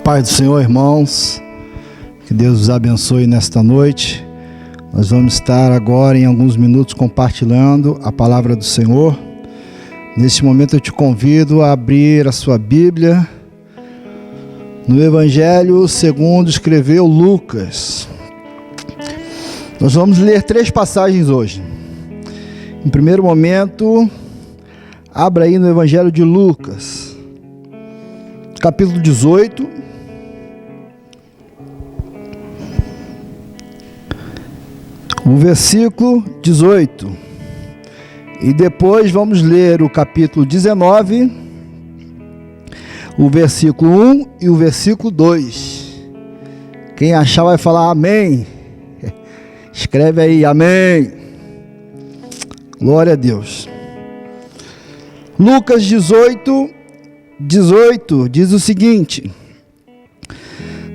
Pai do Senhor, irmãos, que Deus os abençoe nesta noite. Nós vamos estar agora em alguns minutos compartilhando a palavra do Senhor. Neste momento eu te convido a abrir a sua Bíblia no Evangelho segundo escreveu Lucas. Nós vamos ler 3 passagens hoje. Em primeiro momento, abra aí no Evangelho de Lucas, capítulo 18. O versículo 18. E depois vamos ler o capítulo 19, o versículo 1 e o versículo 2. Quem achar vai falar amém. Escreve aí, amém. Glória a Deus. Lucas 18 diz o seguinte: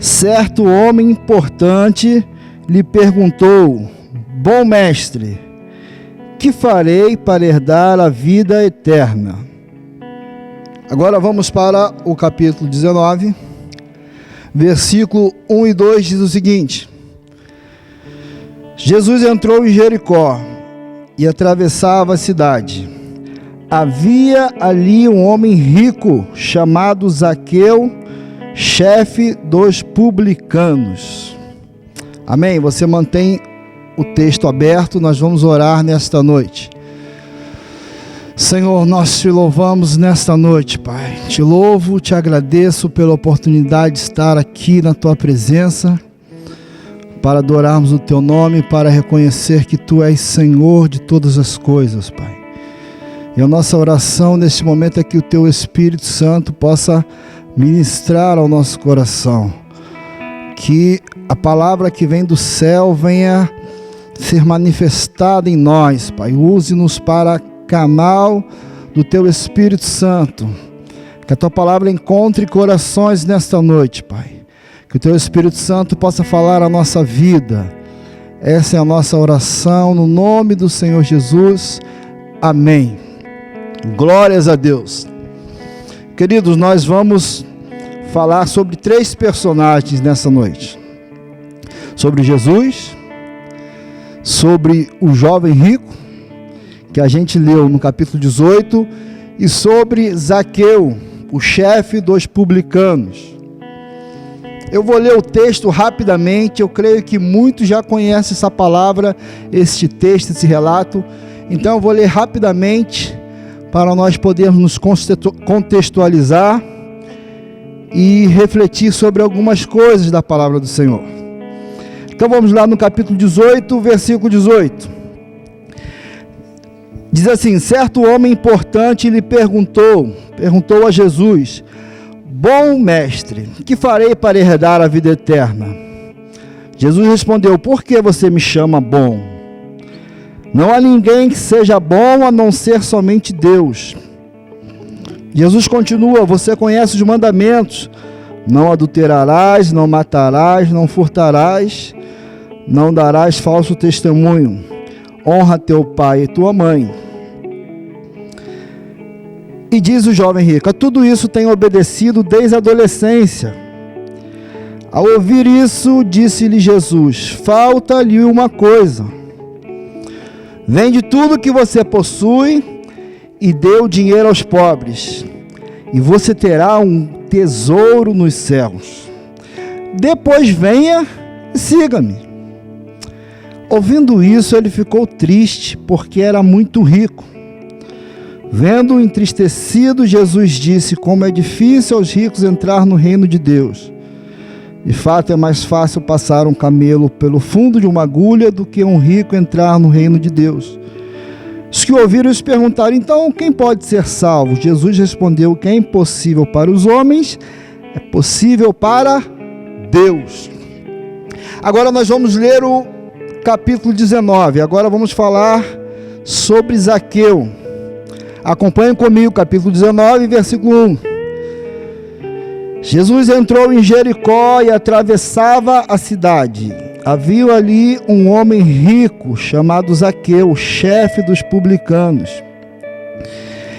certo homem importante lhe perguntou: bom mestre, que farei para herdar a vida eterna? Agora vamos para o capítulo 19, versículo 1 e 2 diz o seguinte: Jesus entrou em Jericó e atravessava a cidade. Havia ali um homem rico chamado Zaqueu, chefe dos publicanos. Amém? Você mantém o texto aberto, nós vamos orar nesta noite. Senhor, nós te louvamos nesta noite, Pai. Te louvo, te agradeço pela oportunidade de estar aqui na tua presença, para adorarmos o teu nome, para reconhecer que tu és Senhor de todas as coisas, Pai. E a nossa oração neste momento é que o teu Espírito Santo possa ministrar ao nosso coração, que a palavra que vem do céu venha ser manifestada em nós, Pai. Use-nos para canal do teu Espírito Santo, que a tua palavra encontre corações nesta noite, Pai. Que o teu Espírito Santo possa falar a nossa vida. Essa é a nossa oração no nome do Senhor Jesus. Amém. Glórias a Deus. Queridos, nós vamos falar sobre 3 personagens nessa noite. Sobre Jesus, sobre o jovem rico, que a gente leu no capítulo 18, e sobre Zaqueu, o chefe dos publicanos. Eu vou ler o texto rapidamente, eu creio que muitos já conhecem essa palavra, este texto, esse relato. Então eu vou ler rapidamente, para nós podermos nos contextualizar e refletir sobre algumas coisas da palavra do Senhor. Então vamos lá no capítulo 18, versículo 18. Diz assim: certo homem importante lhe perguntou a Jesus: bom mestre, que farei para herdar a vida eterna? Jesus respondeu: por que você me chama bom? Não há ninguém que seja bom a não ser somente Deus. Jesus continua: você conhece os mandamentos: não adulterarás, não matarás, não furtarás, não darás falso testemunho, honra teu pai e tua mãe. E diz o jovem rico: a tudo isso tenho obedecido desde a adolescência. Ao ouvir isso, disse-lhe Jesus: falta-lhe uma coisa. Vende tudo que você possui e dê o dinheiro aos pobres, e você terá um tesouro nos céus. Depois venha e siga-me. Ouvindo isso, ele ficou triste, porque era muito rico. Vendo-o entristecido, Jesus disse: como é difícil aos ricos entrar no reino de Deus. De fato, é mais fácil passar um camelo pelo fundo de uma agulha do que um rico entrar no reino de Deus. Os que ouviram isso perguntaram: então, quem pode ser salvo? Jesus respondeu: o que é impossível para os homens é possível para Deus. Agora nós vamos ler o capítulo 19. Agora vamos falar sobre Zaqueu. Acompanhem comigo, capítulo 19, versículo 1. Jesus entrou em Jericó e atravessava a cidade. Havia ali um homem rico chamado Zaqueu, chefe dos publicanos.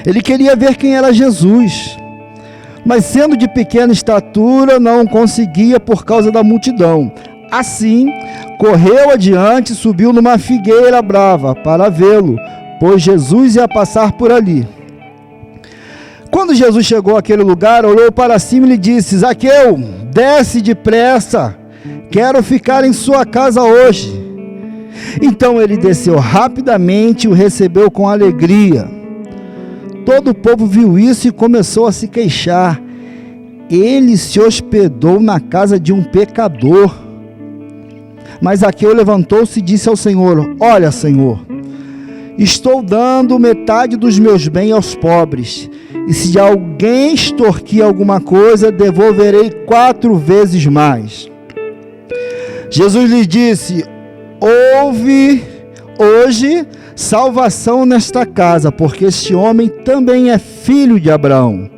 Ele queria ver quem era Jesus, mas sendo de pequena estatura, não conseguia por causa da multidão. Assim, correu adiante e subiu numa figueira brava para vê-lo, pois Jesus ia passar por ali. Quando Jesus chegou àquele lugar, olhou para cima e lhe disse: Zaqueu, desce depressa, quero ficar em sua casa hoje. Então ele desceu rapidamente e o recebeu com alegria. Todo o povo viu isso e começou a se queixar. Ele se hospedou na casa de um pecador. Mas Zaqueu levantou-se e disse ao Senhor: Olha, Senhor, estou dando metade dos meus bens aos pobres, e se de alguém extorquir alguma coisa, devolverei 4 vezes mais. Jesus lhe disse: Houve hoje salvação nesta casa, porque este homem também é filho de Abraão,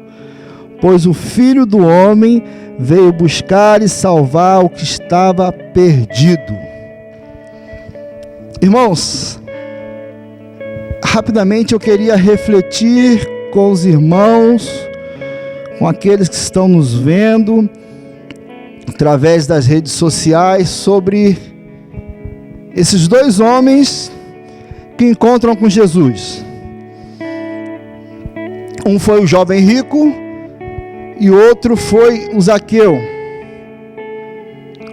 pois o Filho do Homem veio buscar e salvar o que estava perdido. Irmãos, rapidamente eu queria refletir com os irmãos, com aqueles que estão nos vendo através das redes sociais, sobre esses 2 homens que encontram com Jesus. Um foi o jovem rico e outro foi o Zaqueu.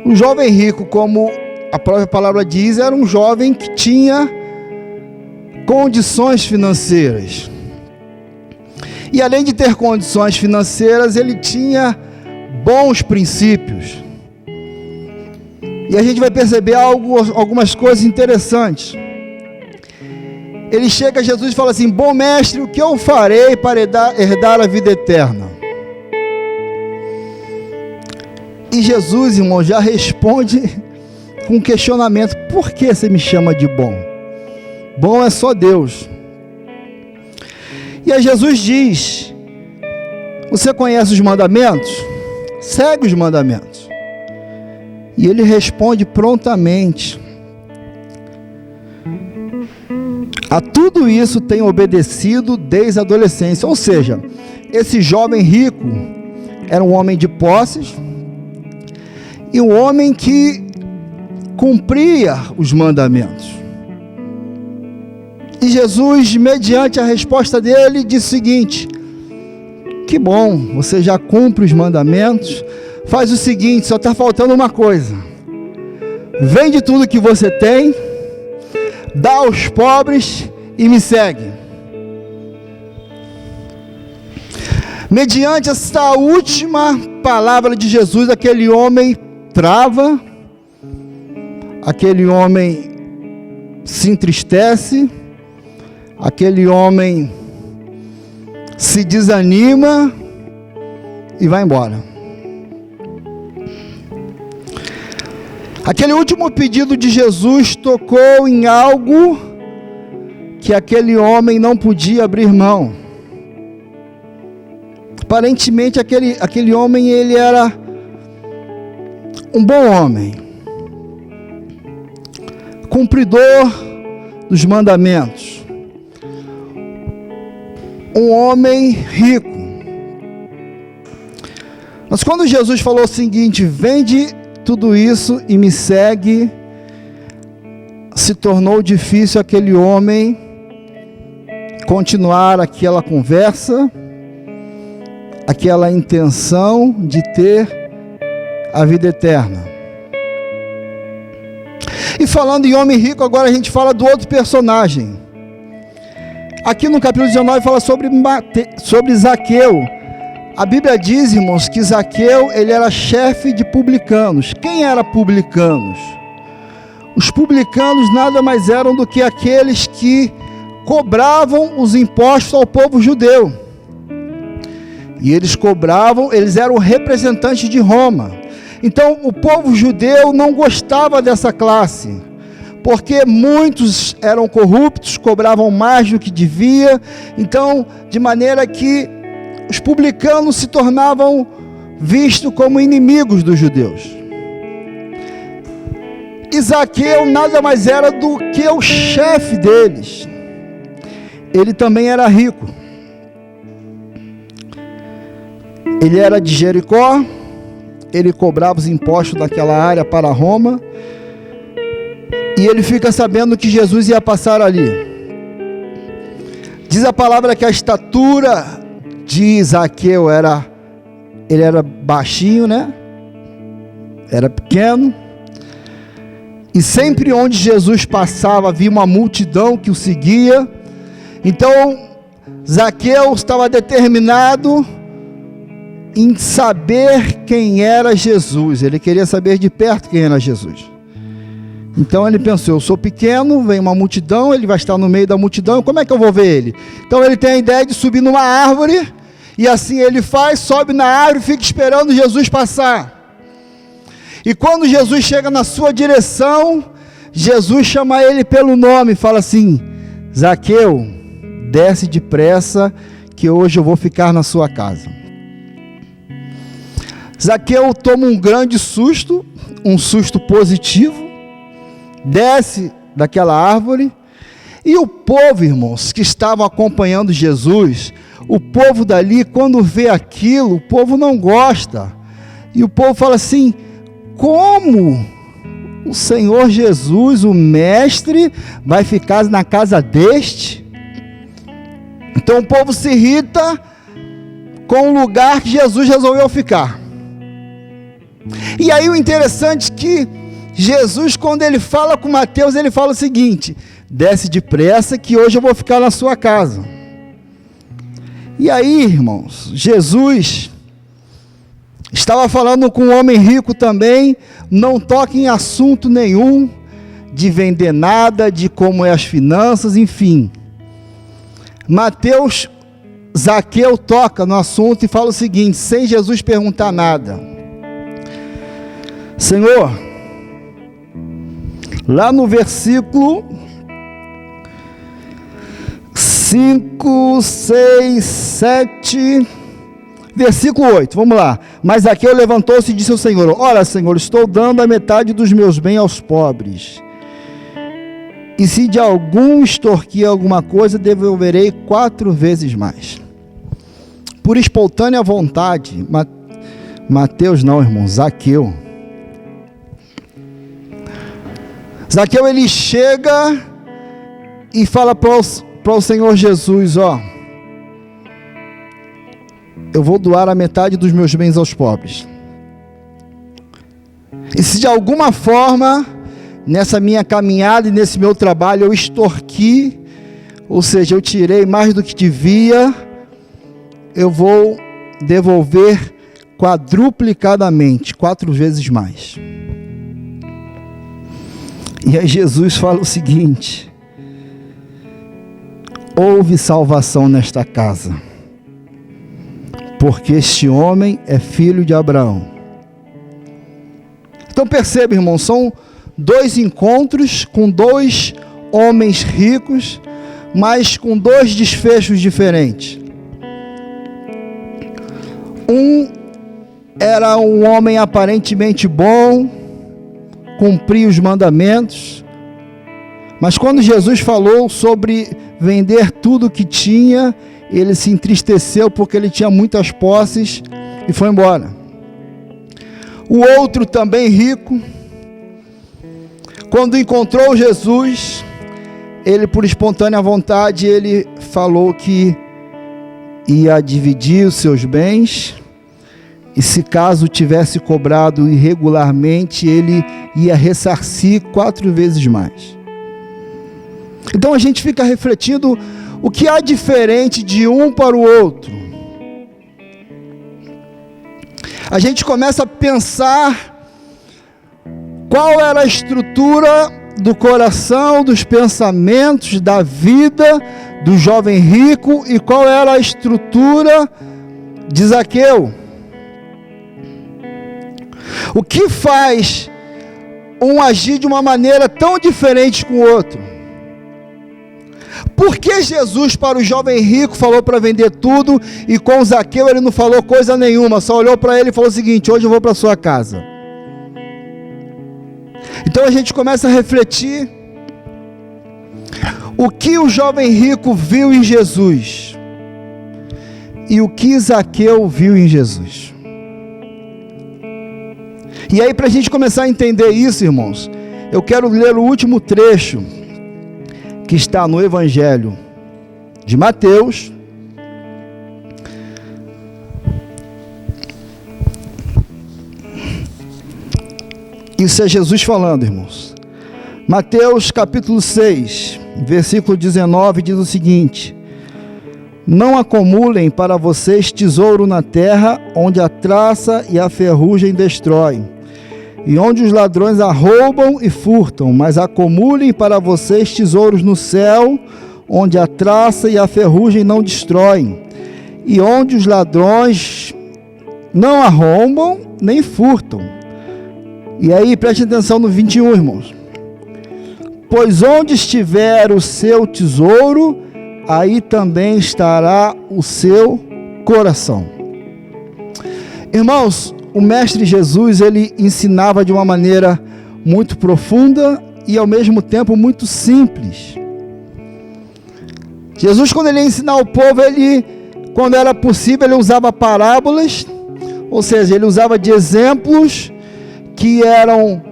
O jovem rico, como a própria palavra diz, era um jovem que tinha condições financeiras. E além de ter condições financeiras, ele tinha bons princípios. E a gente vai perceber algumas coisas interessantes. Ele chega a Jesus e fala assim: Bom mestre, o que eu farei para herdar a vida eterna? E Jesus, irmão, já responde com um questionamento: por que você me chama de bom? Bom é só Deus. E aí Jesus diz: você conhece os mandamentos? Segue os mandamentos. E ele responde prontamente: a tudo isso tem obedecido desde a adolescência. Ou seja, esse jovem rico era um homem de posses e um homem que cumpria os mandamentos. E Jesus, mediante a resposta dele, disse o seguinte: que bom, você já cumpre os mandamentos. Faz o seguinte, só está faltando uma coisa: vende tudo que você tem, dá aos pobres e me segue. Mediante essa última palavra de Jesus, aquele homem trava, aquele homem se entristece, aquele homem se desanima e vai embora. Aquele último pedido de Jesus tocou em algo que aquele homem não podia abrir mão. Aparentemente aquele homem, ele era um bom homem, cumpridor dos mandamentos, um homem rico. Mas quando Jesus falou o seguinte: vende tudo isso e me segue, se tornou difícil aquele homem continuar aquela conversa, aquela intenção de ter a vida eterna. E falando em homem rico, agora a gente fala do outro personagem. Aqui no capítulo 19 fala sobre Zaqueu. A Bíblia diz, irmãos, que Zaqueu, ele era chefe de publicanos. Quem era publicanos? Os publicanos nada mais eram do que aqueles que cobravam os impostos ao povo judeu. E eles cobravam, eles eram representantes de Roma. Então o povo judeu não gostava dessa classe, porque muitos eram corruptos, cobravam mais do que devia. Então, de maneira que os publicanos se tornavam vistos como inimigos dos judeus. E Zaqueu nada mais era do que o chefe deles. Ele também era rico. Ele era de Jericó, ele cobrava os impostos daquela área para Roma, e ele fica sabendo que Jesus ia passar ali. Diz a palavra que a estatura de Zaqueu ele era baixinho, né? Era pequeno, e sempre onde Jesus passava havia uma multidão que o seguia. Então Zaqueu estava determinado em saber quem era Jesus. Ele queria saber de perto quem era Jesus. Então ele pensou: eu sou pequeno, vem uma multidão, ele vai estar no meio da multidão, como é que eu vou ver ele? Então ele tem a ideia de subir numa árvore, e assim ele faz, sobe na árvore e fica esperando Jesus passar. E quando Jesus chega na sua direção, Jesus chama ele pelo nome e fala assim: Zaqueu, desce depressa, que hoje eu vou ficar na sua casa. Zaqueu toma um grande susto, um susto positivo, desce daquela árvore, e o povo, irmãos, que estavam acompanhando Jesus, o povo dali, quando vê aquilo, o povo não gosta, e o povo fala assim: como o Senhor Jesus, o mestre, vai ficar na casa deste? Então o povo se irrita com o lugar que Jesus resolveu ficar. E aí o interessante é que Jesus, quando ele fala com Mateus, ele fala o seguinte: desce depressa que hoje eu vou ficar na sua casa. E aí, irmãos, Jesus estava falando com um homem rico também, não toca em assunto nenhum, de vender nada, de como é as finanças, enfim. Zaqueu toca no assunto e fala o seguinte, sem Jesus perguntar nada: Senhor, lá no versículo 5, 6, 7, versículo 8, vamos lá. Mas Zaqueu levantou-se e disse ao Senhor: ora, Senhor, estou dando a metade dos meus bens aos pobres, e se de algum extorquir alguma coisa, devolverei 4 vezes mais. Por espontânea vontade, Mateus não, irmão, Zaqueu, ele chega e fala para o Senhor Jesus: eu vou doar a metade dos meus bens aos pobres. E se de alguma forma, nessa minha caminhada e nesse meu trabalho, eu extorqui, ou seja, eu tirei mais do que devia, eu vou devolver quadruplicadamente, 4 vezes mais. E aí Jesus fala o seguinte: houve salvação nesta casa, porque este homem é filho de Abraão. Então perceba, irmão, são 2 encontros com 2 homens ricos, mas com 2 desfechos diferentes. Um era um homem aparentemente bom, cumpria os mandamentos, mas quando Jesus falou sobre vender tudo o que tinha, ele se entristeceu porque ele tinha muitas posses e foi embora. O outro, também rico, quando encontrou Jesus, ele, por espontânea vontade, ele falou que ia dividir os seus bens, e se caso tivesse cobrado irregularmente, ele ia ressarcir 4 vezes mais. Então a gente fica refletindo o que há diferente de um para o outro. A gente começa a pensar qual era a estrutura do coração, dos pensamentos, da vida do jovem rico e qual era a estrutura de Zaqueu. O que faz um agir de uma maneira tão diferente com o outro? Por que Jesus para o jovem rico falou para vender tudo e com o Zaqueu ele não falou coisa nenhuma, só olhou para ele e falou o seguinte: hoje eu vou para a sua casa? Então a gente começa a refletir o que o jovem rico viu em Jesus e o que Zaqueu viu em Jesus. E aí, para a gente começar a entender isso, irmãos, eu quero ler o último trecho que está no Evangelho de Mateus. Isso é Jesus falando, irmãos. Mateus capítulo 6, versículo 19, diz o seguinte: não acumulem para vocês tesouro na terra, onde a traça e a ferrugem destroem, e onde os ladrões arrombam e furtam, mas acumulem para vocês tesouros no céu, onde a traça e a ferrugem não destroem, e onde os ladrões não arrombam nem furtam. E aí, preste atenção no 21, irmãos. Pois onde estiver o seu tesouro, aí também estará o seu coração. Irmãos, o Mestre Jesus, ele ensinava de uma maneira muito profunda e ao mesmo tempo muito simples. Jesus, quando ele ia ensinar o povo, quando era possível, ele usava parábolas, ou seja, ele usava de exemplos que eram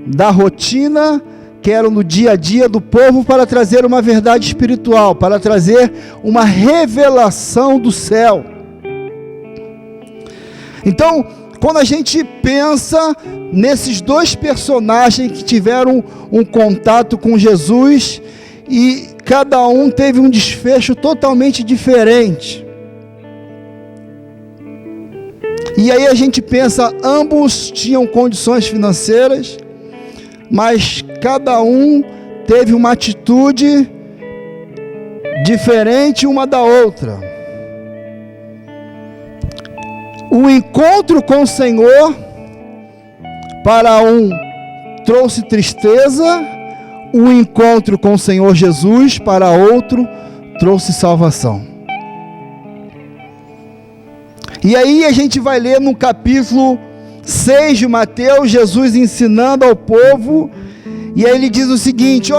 da rotina, que eram no dia a dia do povo, para trazer uma verdade espiritual, para trazer uma revelação do céu. Então, quando a gente pensa nesses dois personagens que tiveram um contato com Jesus, e cada um teve um desfecho totalmente diferente. E aí a gente pensa, ambos tinham condições financeiras, mas cada um teve uma atitude diferente uma da outra. O encontro com o Senhor, para um, trouxe tristeza. O encontro com o Senhor Jesus, para outro, trouxe salvação. E aí a gente vai ler no capítulo 6 de Mateus, Jesus ensinando ao povo, e aí ele diz o seguinte,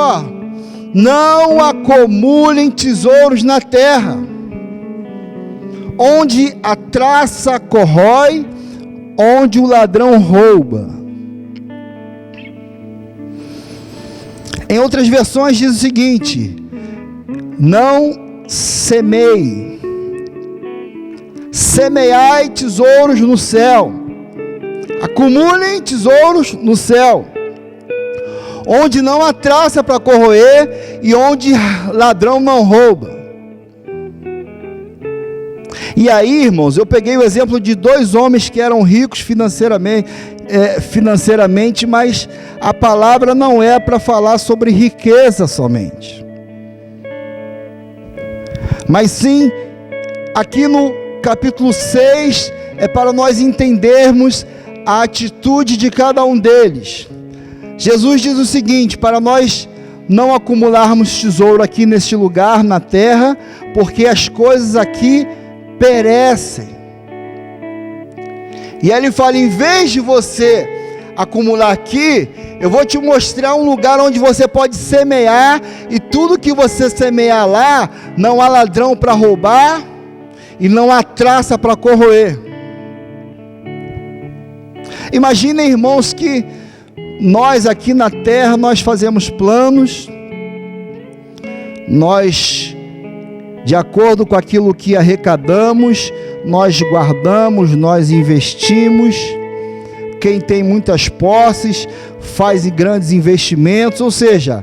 não acumulem tesouros na terra, onde a traça corrói, onde o ladrão rouba. Em outras versões diz o seguinte: não semeie, semeai tesouros no céu, acumulem tesouros no céu, onde não há traça para corroer e onde ladrão não rouba. E aí, irmãos, eu peguei o exemplo de dois homens que eram ricos financeiramente, mas a palavra não é para falar sobre riqueza somente, mas sim, aqui no capítulo 6, é para nós entendermos a atitude de cada um deles. Jesus diz o seguinte, para nós não acumularmos tesouro aqui neste lugar, na terra, porque as coisas aqui perecem. E aí ele fala, em vez de você acumular aqui, eu vou te mostrar um lugar onde você pode semear, e tudo que você semear lá, não há ladrão para roubar, e não há traça para corroer. Imaginem, irmãos, que nós aqui na terra, nós fazemos planos, nós, de acordo com aquilo que arrecadamos, nós guardamos, nós investimos. Quem tem muitas posses faz grandes investimentos, ou seja,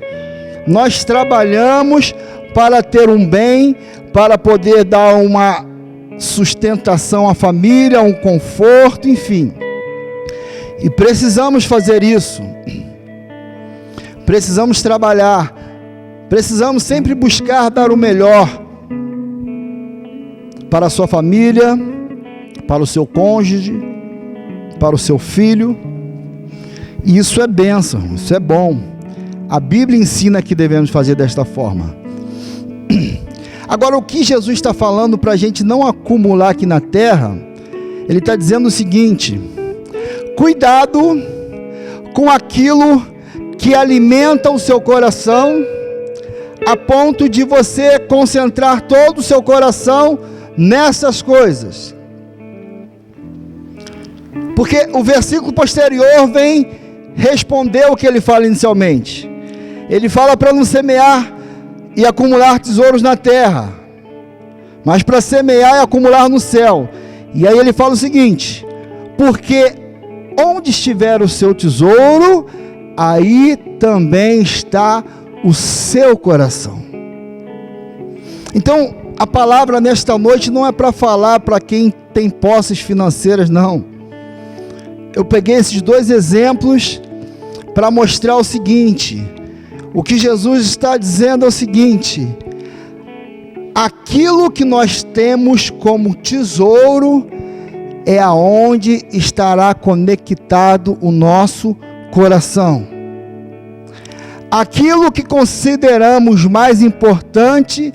nós trabalhamos para ter um bem, para poder dar uma sustentação à família, um conforto, enfim. E precisamos fazer isso, precisamos trabalhar, precisamos sempre buscar dar o melhor para a sua família, para o seu cônjuge, para o seu filho. E isso é bênção, isso é bom. A Bíblia ensina que devemos fazer desta forma. Agora, o que Jesus está falando para a gente não acumular aqui na terra, ele está dizendo o seguinte: cuidado com aquilo que alimenta o seu coração, a ponto de você concentrar todo o seu coração nessas coisas. Porque o versículo posterior vem responder o que ele fala inicialmente. Ele fala para não semear e acumular tesouros na terra, mas para semear e acumular no céu. E aí ele fala o seguinte: porque onde estiver o seu tesouro, aí também está o seu coração. Então, a palavra nesta noite não é para falar para quem tem posses financeiras, não. Eu peguei esses dois exemplos para mostrar o seguinte: o que Jesus está dizendo é o seguinte: aquilo que nós temos como tesouro é aonde estará conectado o nosso coração. Aquilo que consideramos mais importante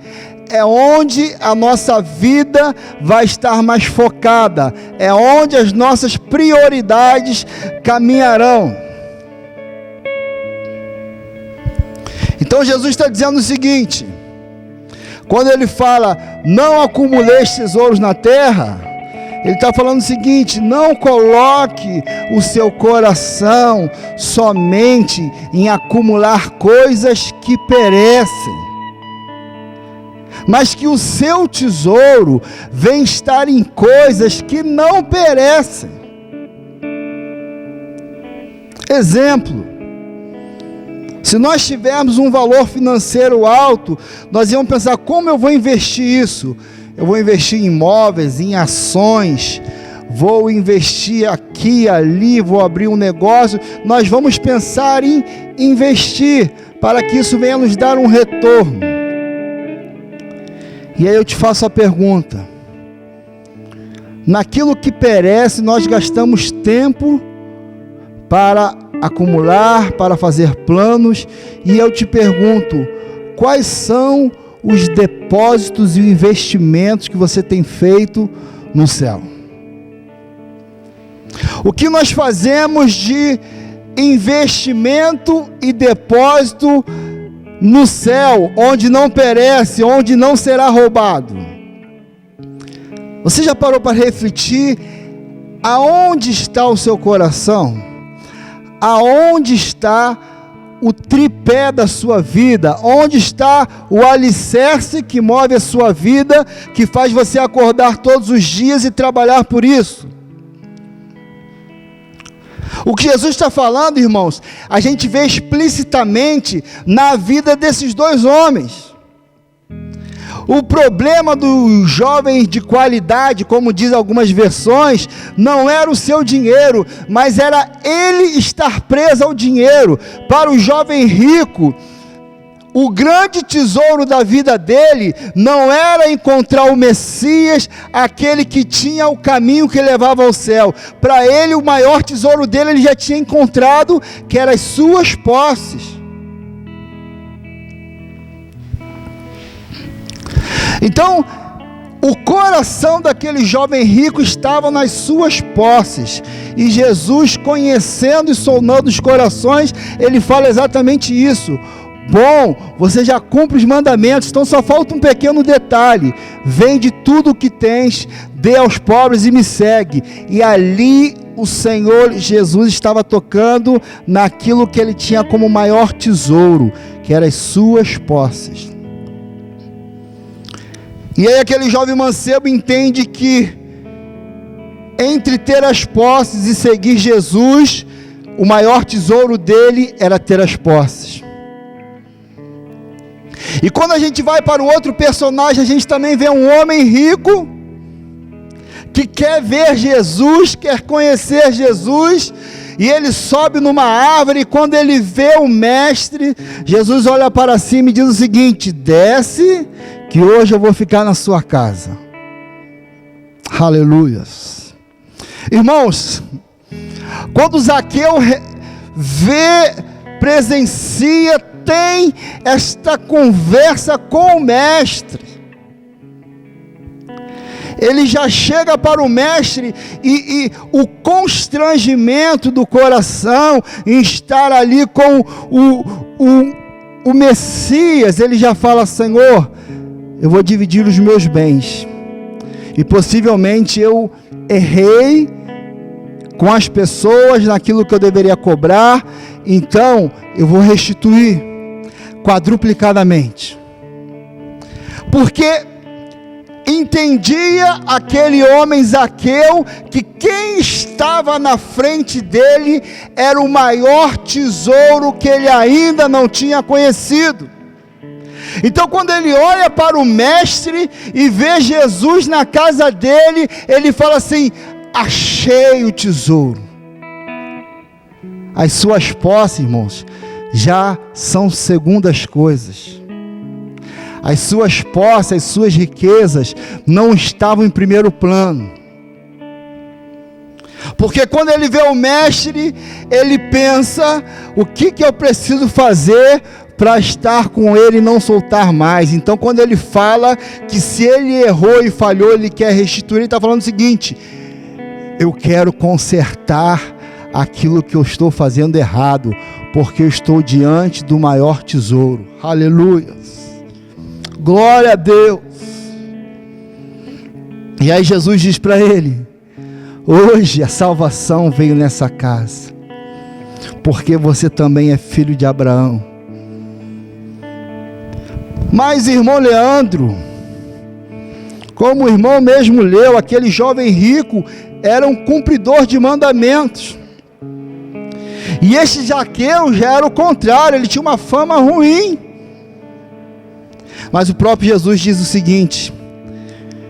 é onde a nossa vida vai estar mais focada, é onde as nossas prioridades caminharão. Então Jesus está dizendo o seguinte, quando ele fala, não acumuleis tesouros na terra, ele está falando o seguinte: não coloque o seu coração somente em acumular coisas que perecem, mas que o seu tesouro venha estar em coisas que não perecem. Exemplo: se nós tivermos um valor financeiro alto, nós íamos pensar, como eu vou investir isso? Eu vou investir em imóveis, em ações, vou investir aqui, ali, vou abrir um negócio. Nós vamos pensar em investir para que isso venha nos dar um retorno. E aí eu te faço a pergunta: naquilo que perece, nós gastamos tempo para acumular, para fazer planos, e eu te pergunto, quais são os depósitos e investimentos que você tem feito no céu? O que nós fazemos de investimento e depósito no céu, onde não perece, onde não será roubado? Você já parou para refletir aonde está o seu coração? Aonde está o tripé da sua vida? Onde está o alicerce que move a sua vida, que faz você acordar todos os dias e trabalhar por isso? O que Jesus está falando, irmãos, a gente vê explicitamente na vida desses dois homens. O problema dos jovens de qualidade, como diz algumas versões, não era o seu dinheiro, mas era ele estar preso ao dinheiro. Para o jovem rico, o grande tesouro da vida dele não era encontrar o Messias, aquele que tinha o caminho que levava ao céu. Para ele, o maior tesouro dele ele já tinha encontrado, que eram as suas posses. Então, o coração daquele jovem rico estava nas suas posses, e Jesus, conhecendo e sondando os corações, ele fala exatamente isso: bom, você já cumpre os mandamentos, então só falta um pequeno detalhe: vende tudo o que tens, dê aos pobres e me segue. E ali o Senhor Jesus estava tocando naquilo que ele tinha como maior tesouro, que eram as suas posses. E aí aquele jovem mancebo entende que entre ter as posses e seguir Jesus, o maior tesouro dele era ter as posses. E quando a gente vai para o outro personagem, a gente também vê um homem rico que quer ver Jesus, quer conhecer Jesus, e ele sobe numa árvore, e quando ele vê o mestre, Jesus olha para cima e diz o seguinte: desce, que hoje eu vou ficar na sua casa. Aleluias. Irmãos, quando Zaqueu presencia, tem esta conversa com o mestre, ele já chega para o mestre, e o constrangimento do coração em estar ali com o Messias, ele já fala: Senhor, eu vou dividir os meus bens. e possivelmente eu errei com as pessoas naquilo que eu deveria cobrar, então eu vou restituir quadruplicadamente. Porque entendia aquele homem Zaqueu que quem estava na frente dele era o maior tesouro que ele ainda não tinha conhecido. Então, quando ele olha para o mestre e vê Jesus na casa dele, ele fala assim: achei o tesouro. As suas posses, irmãos, já são segundas coisas. As suas posses, as suas riquezas não estavam em primeiro plano. Porque quando ele vê o mestre, ele pensa: o que eu preciso fazer para estar com ele e não soltar mais? Então, quando ele fala que se ele errou e falhou, ele quer restituir, ele está falando o seguinte: eu quero consertar aquilo que eu estou fazendo errado, porque eu estou diante do maior tesouro. Aleluia, glória a Deus. E aí Jesus diz para ele: hoje a salvação veio nessa casa, porque você também é filho de Abraão. Mas, irmão Leandro, como o irmão mesmo leu, aquele jovem rico era um cumpridor de mandamentos. E este Zaqueu já era o contrário, ele tinha uma fama ruim. Mas o próprio Jesus diz o seguinte: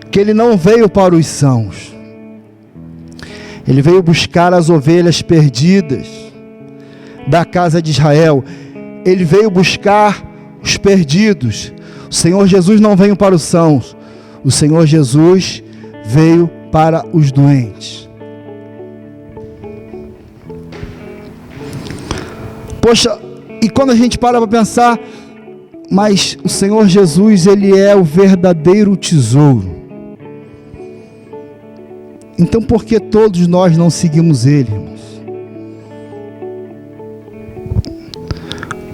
que ele não veio para os sãos, ele veio buscar as ovelhas perdidas da casa de Israel. Ele veio buscar os perdidos. O Senhor Jesus não veio para os sãos, o Senhor Jesus veio para os doentes. Poxa, e quando a gente para pensar, mas o Senhor Jesus, ele é o verdadeiro tesouro. Então por que todos nós não seguimos ele, irmãos?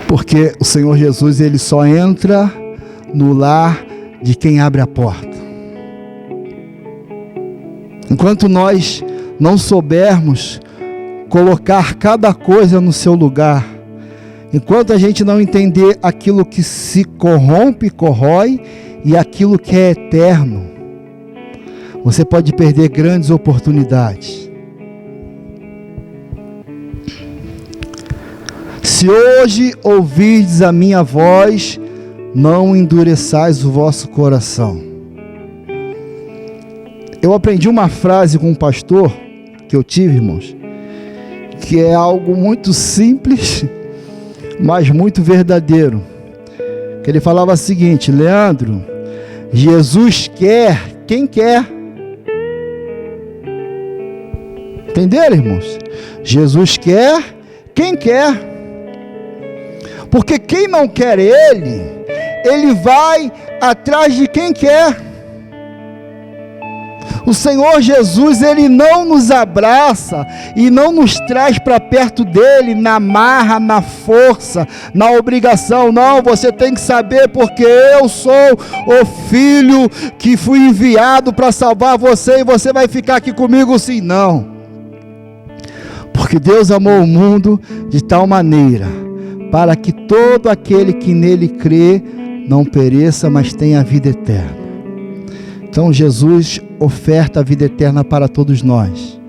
Porque o Senhor Jesus, ele só entra no lar de quem abre a porta. Enquanto nós não soubermos colocar cada coisa no seu lugar, enquanto a gente não entender aquilo que se corrompe, corrói, e aquilo que é eterno, você pode perder grandes oportunidades. Se hoje ouvirdes a minha voz, não endureçais o vosso coração. Eu aprendi uma frase com um pastor que eu tive, irmãos, que é algo muito simples, mas muito verdadeiro. Que ele falava o seguinte: Leandro, Jesus quer quem quer. Entenderam, irmãos? Jesus quer quem quer. Porque quem não quer ele vai atrás de quem quer. O Senhor Jesus, ele não nos abraça e não nos traz para perto dele na marra, na força, na obrigação. Não, você tem que saber, porque eu sou o filho que fui enviado para salvar você, e você vai ficar aqui comigo sim. Não, porque Deus amou o mundo de tal maneira, para que todo aquele que nele crê não pereça, mas tenha a vida eterna. Então Jesus oferta a vida eterna para todos nós,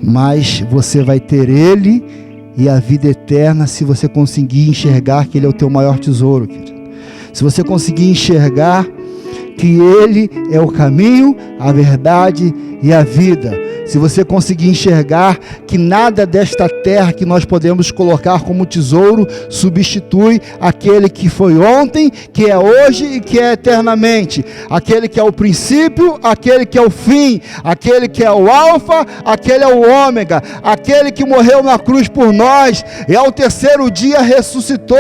mas você vai ter ele e a vida eterna se você conseguir enxergar que ele é o teu maior tesouro, querido. Se você conseguir enxergar que ele é o caminho, a verdade e a vida. Se você conseguir enxergar que nada desta terra que nós podemos colocar como tesouro substitui aquele que foi ontem, que é hoje e que é eternamente, aquele que é o princípio, aquele que é o fim, aquele que é o alfa, aquele é o ômega, aquele que morreu na cruz por nós e ao terceiro dia ressuscitou.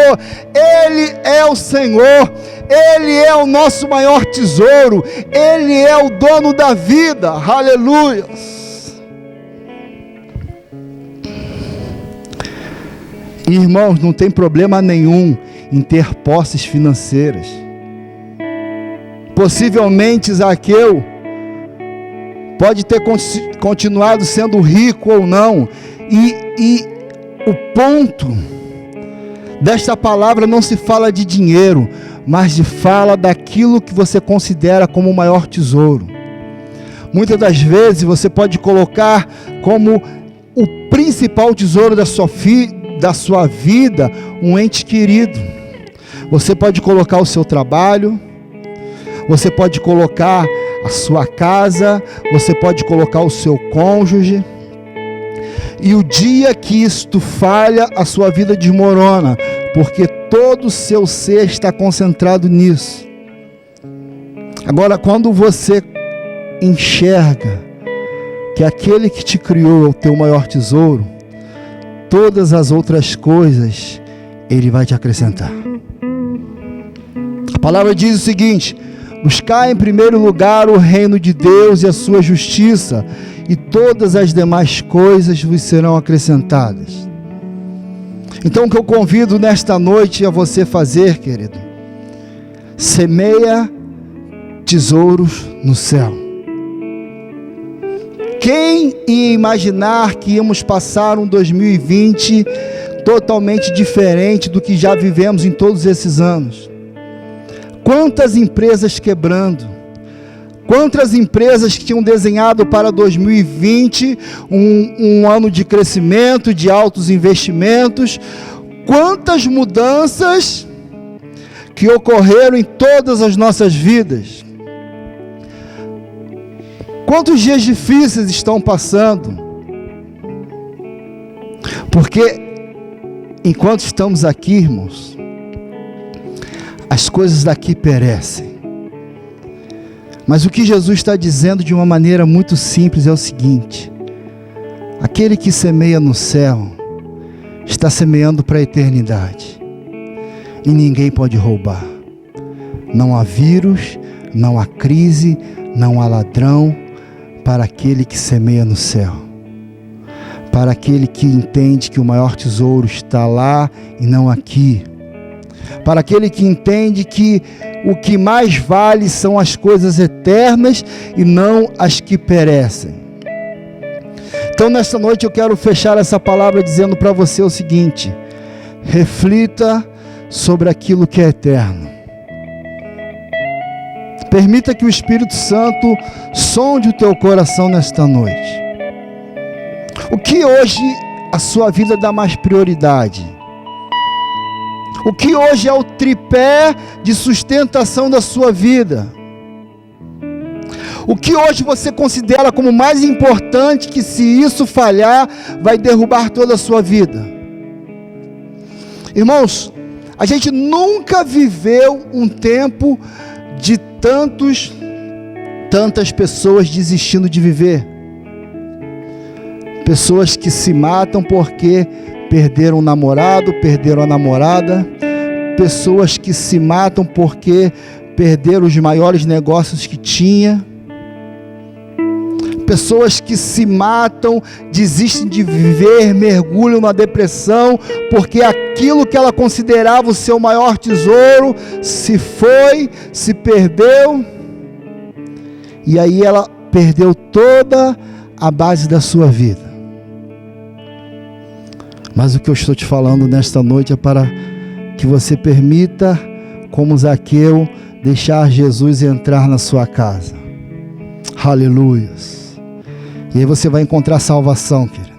Ele é o Senhor, ele é o nosso maior tesouro, ele é o dono da vida. Aleluia. Irmãos, não tem problema nenhum em ter posses financeiras. Possivelmente Zaqueu pode ter continuado sendo rico ou não, e o ponto desta palavra não se fala de dinheiro, mas fala daquilo que você considera como o maior tesouro. Muitas das vezes você pode colocar como o principal tesouro da sua vida um ente querido. Você pode colocar o seu trabalho, você pode colocar a sua casa, você pode colocar o seu cônjuge, e o dia que isto falha, a sua vida desmorona, porque todo o seu ser está concentrado nisso. Agora, quando você enxerga que aquele que te criou é o teu maior tesouro, todas as outras coisas Ele vai te acrescentar. A palavra diz o seguinte: buscar em primeiro lugar o reino de Deus e a sua justiça, e todas as demais coisas vos serão acrescentadas. Então o que eu convido nesta noite a você fazer, querido, semeia tesouros no céu. Quem ia imaginar que íamos passar um 2020 totalmente diferente do que já vivemos em todos esses anos? Quantas empresas quebrando, quantas empresas que tinham desenhado para 2020 um ano de crescimento, de altos investimentos, quantas mudanças que ocorreram em todas as nossas vidas. Quantos dias difíceis estão passando? Porque enquanto estamos aqui, irmãos, as coisas daqui perecem. Mas o que Jesus está dizendo de uma maneira muito simples é o seguinte: aquele que semeia no céu está semeando para a eternidade, e ninguém pode roubar. Não há vírus, não há crise, não há ladrão para aquele que semeia no céu, para aquele que entende que o maior tesouro está lá e não aqui, para aquele que entende que o que mais vale são as coisas eternas e não as que perecem. Então nesta noite eu quero fechar essa palavra dizendo para você o seguinte: reflita sobre aquilo que é eterno. Permita que o Espírito Santo sonde o teu coração nesta noite. O que hoje a sua vida dá mais prioridade? O que hoje é o tripé de sustentação da sua vida? O que hoje você considera como mais importante, que se isso falhar, vai derrubar toda a sua vida? Irmãos, a gente nunca viveu um tempo de tantas pessoas desistindo de viver. Pessoas que se matam porque perderam o namorado, perderam a namorada. Pessoas que se matam porque perderam os maiores negócios que tinha. Pessoas que se matam, desistem de viver, mergulham na depressão, porque aquilo que ela considerava o seu maior tesouro se foi, se perdeu, e aí ela perdeu toda a base da sua vida. Mas o que eu estou te falando nesta noite é para que você permita, como Zaqueu, deixar Jesus entrar na sua casa. Aleluias. E aí você vai encontrar salvação, querido.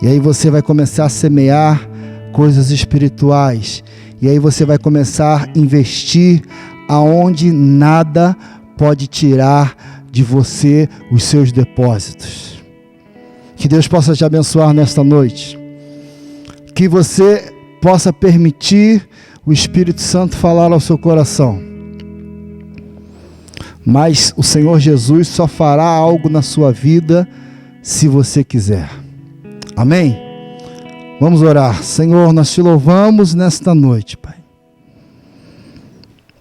E aí você vai começar a semear coisas espirituais. E aí você vai começar a investir aonde nada pode tirar de você os seus depósitos. Que Deus possa te abençoar nesta noite. Que você possa permitir o Espírito Santo falar ao seu coração. Mas o Senhor Jesus só fará algo na sua vida se você quiser. Amém? Vamos orar. Senhor, nós te louvamos nesta noite, Pai,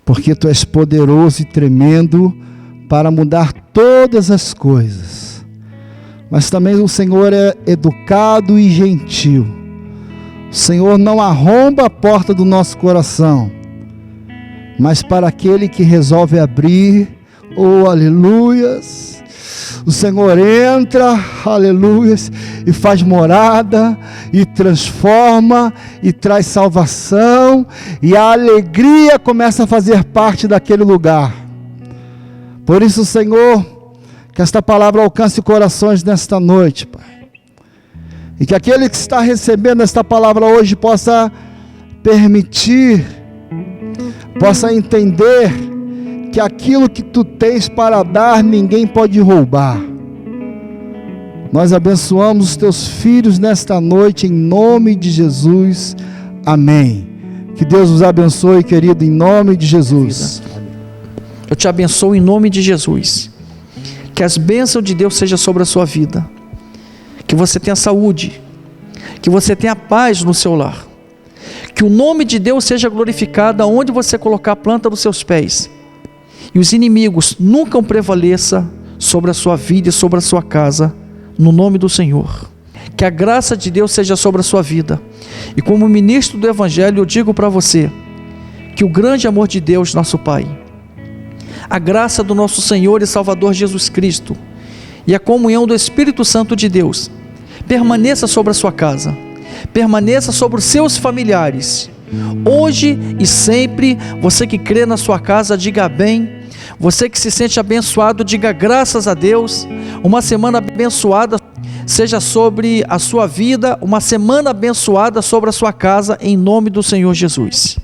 porque Tu és poderoso e tremendo para mudar todas as coisas. Mas também o Senhor é educado e gentil. O Senhor não arromba a porta do nosso coração, mas para aquele que resolve abrir, oh, aleluias, O Senhor entra, aleluia, e faz morada, e transforma, e traz salvação, e a alegria começa a fazer parte daquele lugar. Por isso, Senhor, que esta palavra alcance corações nesta noite, Pai. E que aquele que está recebendo esta palavra hoje possa permitir, possa entender que aquilo que tu tens para dar, ninguém pode roubar. Nós abençoamos os teus filhos nesta noite, em nome de Jesus, amém. Que Deus os abençoe, querido, em nome de Jesus. Eu te abençoo em nome de Jesus. Que as bênçãos de Deus sejam sobre a sua vida. Que você tenha saúde, que você tenha paz no seu lar, que o nome de Deus seja glorificado aonde você colocar a planta dos seus pés, e os inimigos nunca prevaleçam sobre a sua vida e sobre a sua casa, no nome do Senhor. Que a graça de Deus seja sobre a sua vida, e como ministro do Evangelho eu digo para você, que o grande amor de Deus, nosso Pai, a graça do nosso Senhor e Salvador Jesus Cristo, e a comunhão do Espírito Santo de Deus, permaneça sobre a sua casa, permaneça sobre os seus familiares, hoje e sempre. Você que crê na sua casa, diga bem. Você que se sente abençoado, diga graças a Deus. Uma semana abençoada seja sobre a sua vida, uma semana abençoada sobre a sua casa, em nome do Senhor Jesus.